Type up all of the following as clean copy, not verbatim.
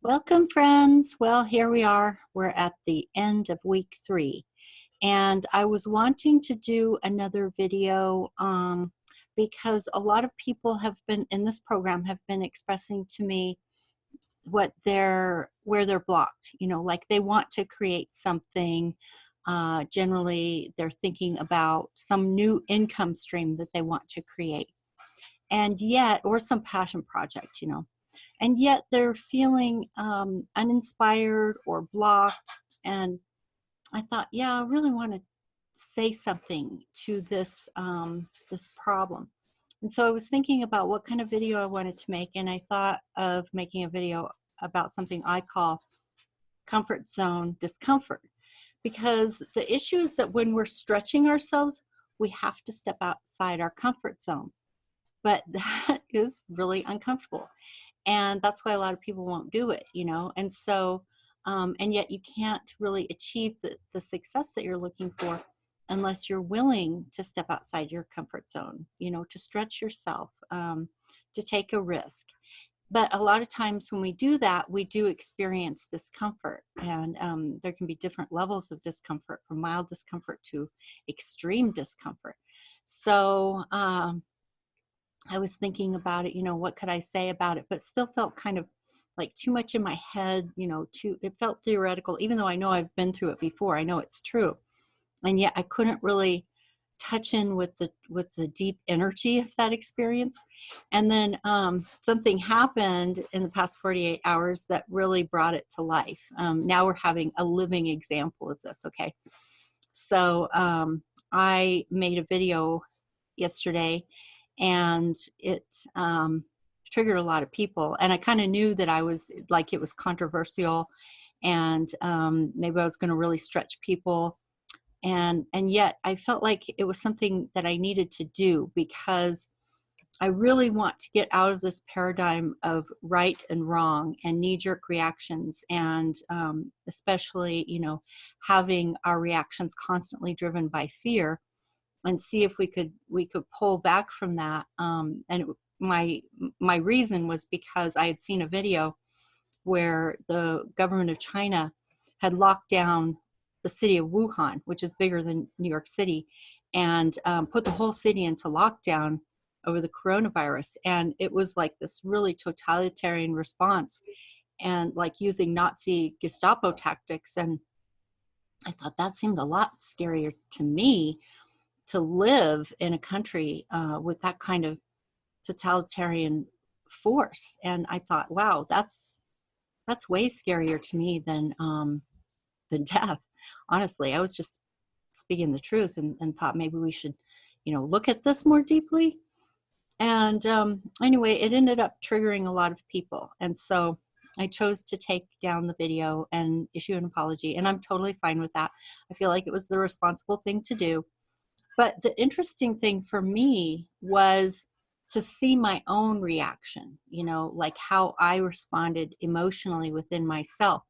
Welcome, friends. Well, here we are. We're at the end of week 3, and I was wanting to do another video because a lot of people have been in this program have been expressing to me where they're blocked. Like they want to create something. Generally, they're thinking about some new income stream that they want to create, and yet, or some passion project. And yet they're feeling uninspired or blocked. And I thought, yeah, I really want to say something to this problem. And so I was thinking about what kind of video I wanted to make, and I thought of making a video about something I call comfort zone discomfort. Because the issue is that when we're stretching ourselves, we have to step outside our comfort zone. But that is really uncomfortable. And that's why a lot of people won't do it. And so and yet you can't really achieve the success that you're looking for unless you're willing to step outside your comfort zone, to stretch yourself, to take a risk. But a lot of times when we do that, we do experience discomfort, and there can be different levels of discomfort, from mild discomfort to extreme discomfort. So I was thinking about it, what could I say about it, but still felt kind of like too much in my head, it felt theoretical, even though I know I've been through it before. I know it's true. And yet I couldn't really touch in with the deep energy of that experience. And then something happened in the past 48 hours that really brought it to life. Now we're having a living example of this. Okay. So I made a video yesterday, and it triggered a lot of people. And I kind of knew that it was controversial, and maybe I was going to really stretch people. And yet I felt like it was something that I needed to do, because I really want to get out of this paradigm of right and wrong and knee-jerk reactions, and especially, having our reactions constantly driven by fear, and see if we could pull back from that. My reason was because I had seen a video where the government of China had locked down the city of Wuhan, which is bigger than New York City, and put the whole city into lockdown over the coronavirus. And it was like this really totalitarian response, and like using Nazi Gestapo tactics. And I thought that seemed a lot scarier to me, to live in a country with that kind of totalitarian force. And I thought, wow, that's way scarier to me than death. Honestly, I was just speaking the truth, and thought maybe we should, look at this more deeply. And anyway, it ended up triggering a lot of people. And so I chose to take down the video and issue an apology. And I'm totally fine with that. I feel like it was the responsible thing to do. But the interesting thing for me was to see my own reaction, like how I responded emotionally within myself,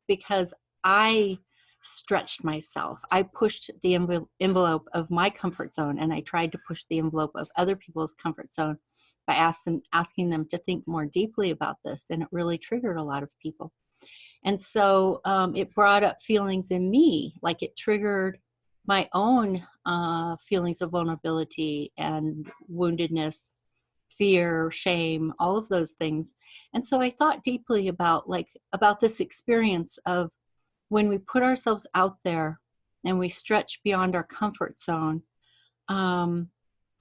because I stretched myself. I pushed the envelope of my comfort zone, and I tried to push the envelope of other people's comfort zone by asking them to think more deeply about this. And it really triggered a lot of people. And so it brought up feelings in me, like it triggered my own feelings of vulnerability and woundedness, fear, shame, all of those things. And so I thought deeply about this experience of when we put ourselves out there and we stretch beyond our comfort zone.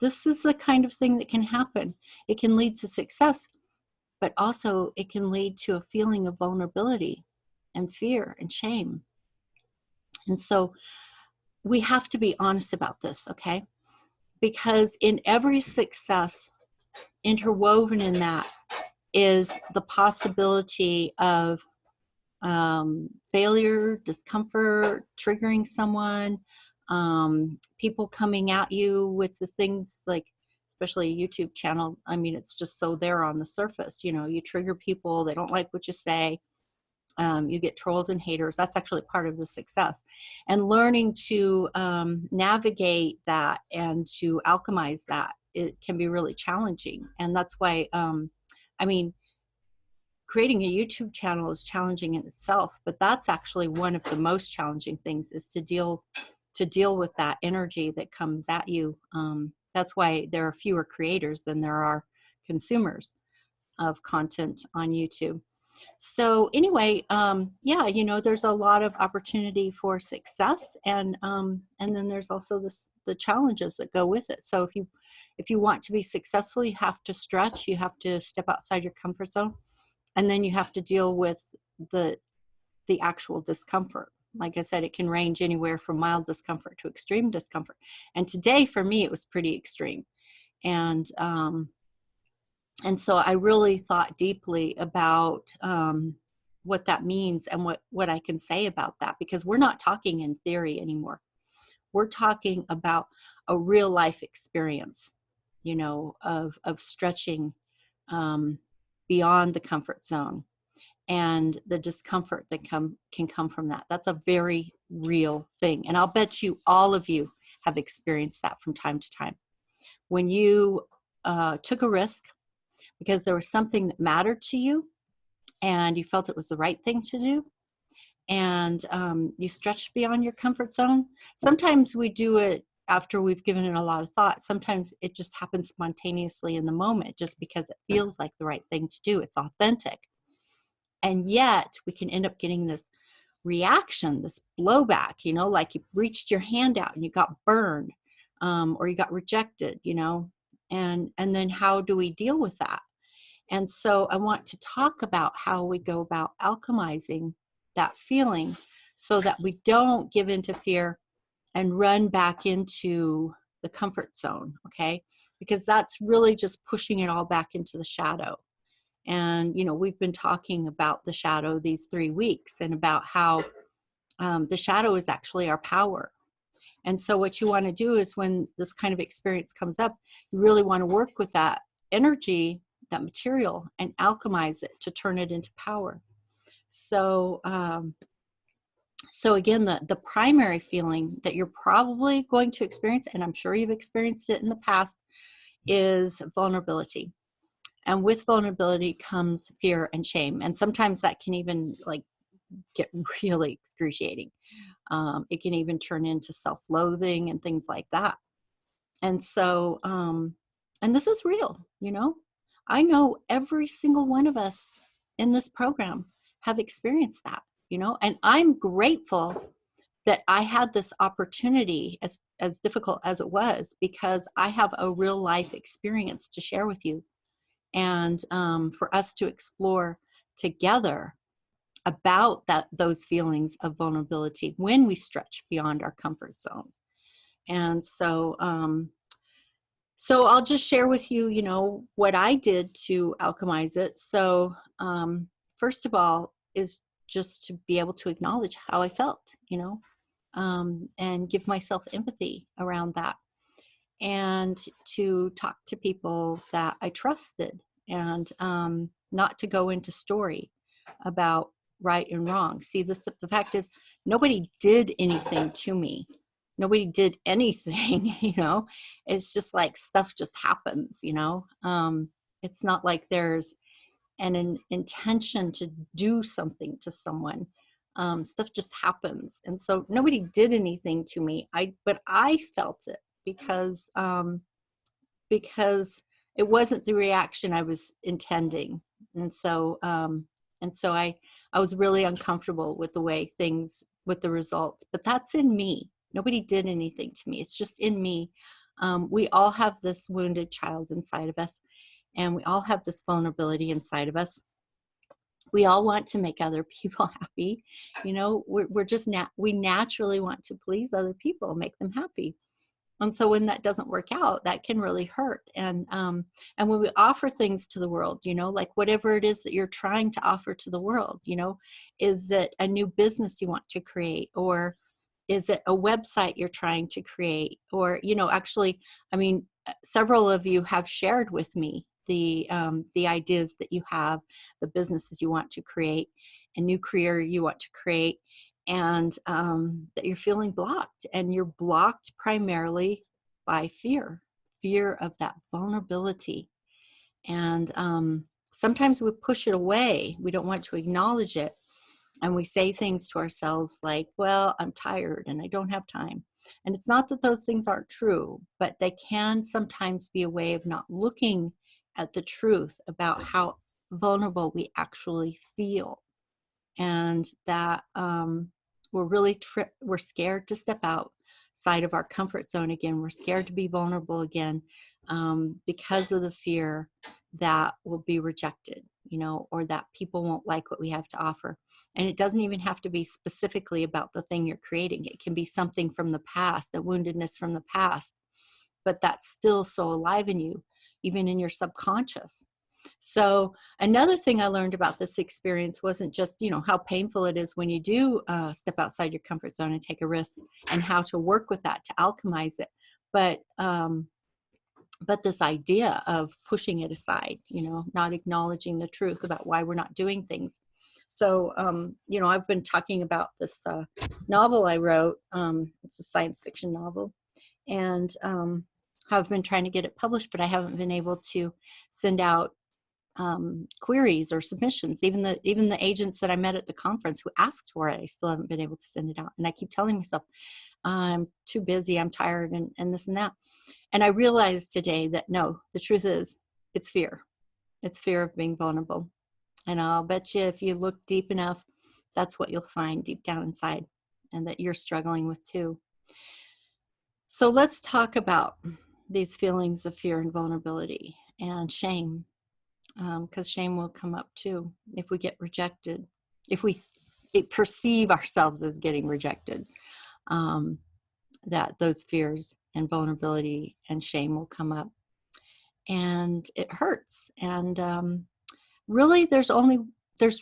This is the kind of thing that can happen. It can lead to success, but also it can lead to a feeling of vulnerability and fear and shame. And so we have to be honest about this, okay? Because in every success, interwoven in that is the possibility of failure, discomfort, triggering someone, people coming at you with the things like, especially a YouTube channel. I mean, it's just so there on the surface. You trigger people, they don't like what you say. You get trolls and haters. That's actually part of the success. And learning to navigate that and to alchemize that, it can be really challenging. And that's why, creating a YouTube channel is challenging in itself, but that's actually one of the most challenging things, is to deal with that energy that comes at you. That's why there are fewer creators than there are consumers of content on YouTube. So anyway, yeah, there's a lot of opportunity for success, and then there's also the challenges that go with it. So if you want to be successful, you have to stretch, you have to step outside your comfort zone, and then you have to deal with the actual discomfort. Like I said, it can range anywhere from mild discomfort to extreme discomfort. And today, for me, it was pretty extreme. And so I really thought deeply about what that means and what I can say about that, because we're not talking in theory anymore. We're talking about a real life experience, of stretching beyond the comfort zone, and the discomfort that can come from that. That's a very real thing. And I'll bet you all of you have experienced that from time to time. When you took a risk because there was something that mattered to you and you felt it was the right thing to do, and you stretched beyond your comfort zone. Sometimes we do it after we've given it a lot of thought. Sometimes it just happens spontaneously in the moment, just because it feels like the right thing to do. It's authentic. And yet we can end up getting this reaction, this blowback, like you reached your hand out and you got burned, or you got rejected, and then how do we deal with that? And so I want to talk about how we go about alchemizing that feeling so that we don't give into fear and run back into the comfort zone, okay? Because that's really just pushing it all back into the shadow. And, we've been talking about the shadow these 3 weeks, and about how the shadow is actually our power. And so what you want to do is, when this kind of experience comes up, you really want to work with that energy, that material, and alchemize it to turn it into power. So, so again, the primary feeling that you're probably going to experience, and I'm sure you've experienced it in the past, is vulnerability. And with vulnerability comes fear and shame. And sometimes that can even get really excruciating. It can even turn into self-loathing and things like that. And so, and this is real, I know every single one of us in this program have experienced that, and I'm grateful that I had this opportunity, as difficult as it was, because I have a real life experience to share with you, and for us to explore together about those feelings of vulnerability when we stretch beyond our comfort zone. And so so I'll just share with you, what I did to alchemize it. So first of all is just to be able to acknowledge how I felt, and give myself empathy around that, and to talk to people that I trusted, and not to go into story about right and wrong. See, the fact is, nobody did anything to me. Nobody did anything, It's just like stuff just happens, It's not like there's an intention to do something to someone. Stuff just happens. And so nobody did anything to me. But I felt it because it wasn't the reaction I was intending. And so I was really uncomfortable with the way with the results. But that's in me. Nobody did anything to me. It's just in me. We all have this wounded child inside of us, and we all have this vulnerability inside of us. We all want to make other people happy. We're just we naturally want to please other people, make them happy. And so when that doesn't work out, that can really hurt. And when we offer things to the world, like whatever it is that you're trying to offer to the world, is it a new business you want to create, or is it a website you're trying to create? Or, actually, several of you have shared with me the ideas that you have, the businesses you want to create, a new career you want to create, and that you're feeling blocked. And you're blocked primarily by fear of that vulnerability. And sometimes we push it away. We don't want to acknowledge it. And we say things to ourselves like, well, I'm tired and I don't have time. And it's not that those things aren't true, but they can sometimes be a way of not looking at the truth about how vulnerable we actually feel. And that we're scared to step outside of our comfort zone again. We're scared to be vulnerable again, because of the fear that we'll be rejected, or that people won't like what we have to offer. And it doesn't even have to be specifically about the thing you're creating. It can be something from the past, a woundedness from the past, but that's still so alive in you, even in your subconscious. So another thing I learned about this experience wasn't just, how painful it is when you do step outside your comfort zone and take a risk, and how to work with that to alchemize it, but this idea of pushing it aside, not acknowledging the truth about why we're not doing things. So, I've been talking about this novel I wrote. It's a science fiction novel, and have been trying to get it published, but I haven't been able to send out queries or submissions. Even the agents that I met at the conference who asked for it, I still haven't been able to send it out. And I keep telling myself, I'm too busy, I'm tired, and this and that. And I realized today that no, the truth is, it's fear. It's fear of being vulnerable. And I'll bet you if you look deep enough, that's what you'll find deep down inside, and that you're struggling with too. So let's talk about these feelings of fear and vulnerability and shame. Because shame will come up too if we get rejected, if we perceive ourselves as getting rejected, that those fears and vulnerability and shame will come up, and it hurts. And really, there's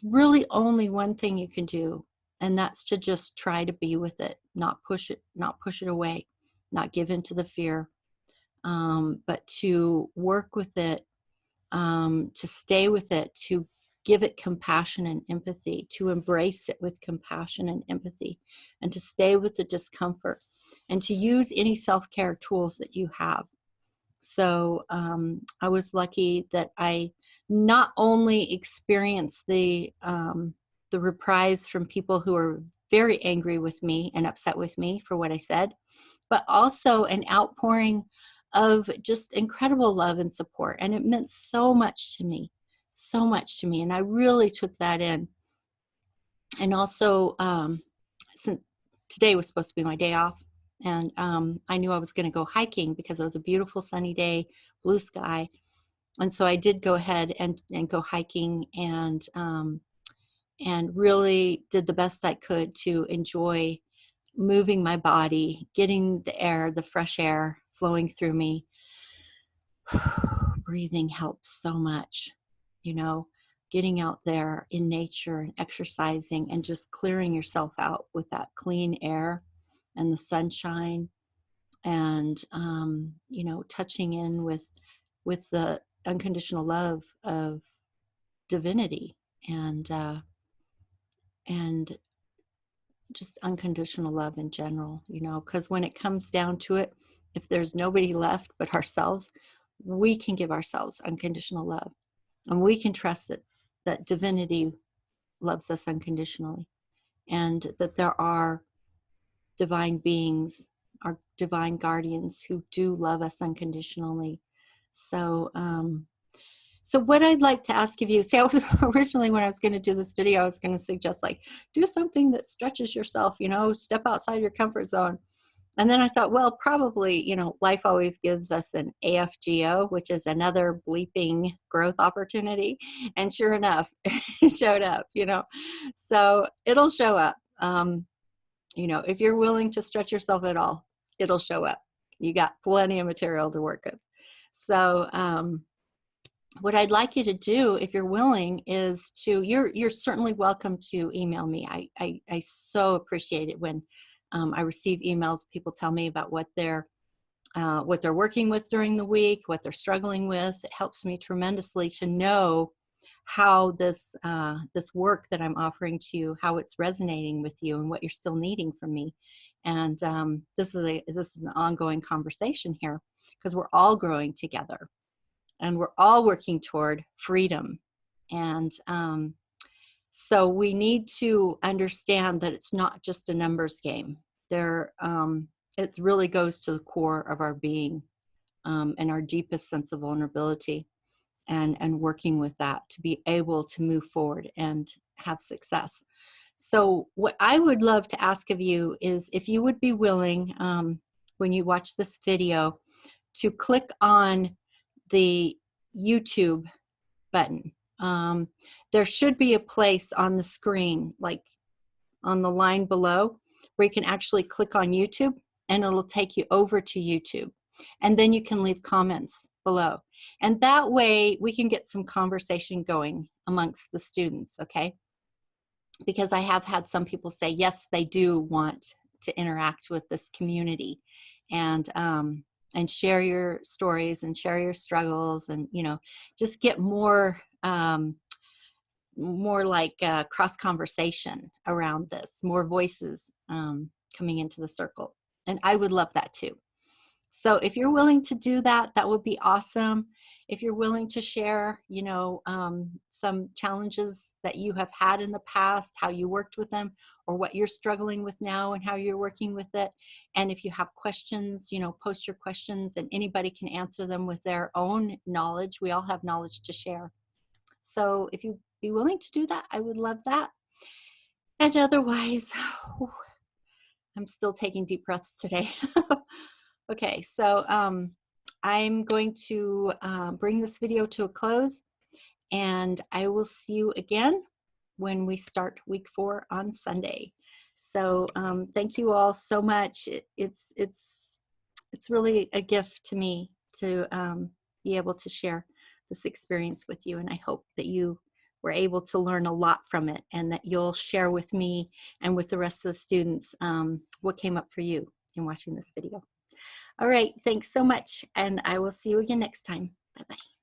really only one thing you can do, and that's to just try to be with it, not push it away, not give in to the fear, but to work with it, to stay with it, to give it compassion and empathy, to embrace it with compassion and empathy, and to stay with the discomfort, and to use any self-care tools that you have. So I was lucky that I not only experienced the reprise from people who are very angry with me and upset with me for what I said, but also an outpouring of just incredible love and support. And it meant so much to me, so much to me. And I really took that in. And also, since today was supposed to be my day off, and I knew I was going to go hiking because it was a beautiful sunny day, blue sky. And so I did go ahead and go hiking, and really did the best I could to enjoy moving my body, getting the air, the fresh air flowing through me. Breathing helps so much, getting out there in nature and exercising and just clearing yourself out with that clean air and the sunshine, and touching in with the unconditional love of divinity, and just unconditional love in general, because when it comes down to it, if there's nobody left but ourselves, we can give ourselves unconditional love, and we can trust that divinity loves us unconditionally, and that there are divine beings, our divine guardians, who do love us unconditionally. So so what I'd like to ask of you, see, originally when I was going to do this video, I was going to suggest do something that stretches yourself, step outside your comfort zone. And then I thought, well, probably, life always gives us an AFGO, which is another bleeping growth opportunity. And sure enough, it showed up, So it'll show up. If you're willing to stretch yourself at all, it'll show up. You got plenty of material to work with. So, what I'd like you to do, if you're willing, is you're certainly welcome to email me. I so appreciate it when I receive emails. People tell me about what they're working with during the week, what they're struggling with. It helps me tremendously to know how this work that I'm offering to you, how it's resonating with you, and what you're still needing from me. And this is an ongoing conversation here, because we're all growing together. And we're all working toward freedom And so we need to understand that it's not just a numbers game. It really goes to the core of our being, and our deepest sense of vulnerability, and working with that to be able to move forward and have success. So what I would love to ask of you is if you would be willing, when you watch this video, to click on the YouTube button. There should be a place on the screen, like on the line below, where you can actually click on YouTube, and it'll take you over to YouTube. And then you can leave comments below. And that way we can get some conversation going amongst the students, okay? Because I have had some people say, yes, they do want to interact with this community, and share your stories and share your struggles, and, you know, just get more like cross conversation around this, more voices coming into the circle. And I would love that too. So if you're willing to do that, that would be awesome. If you're willing to share, you know, some challenges that you have had in the past, how you worked with them, or what you're struggling with now and how you're working with it. And if you have questions, you know, post your questions, and anybody can answer them with their own knowledge. We all have knowledge to share. So if you'd be willing to do that, I would love that. And otherwise, I'm still taking deep breaths today. Okay, so I'm going to bring this video to a close, and I will see you again when we start week 4 on Sunday. So thank you all so much. It's really a gift to me to be able to share this experience with you, and I hope that you were able to learn a lot from it, and that you'll share with me and with the rest of the students what came up for you in watching this video. All right, thanks so much, and I will see you again next time. Bye-bye.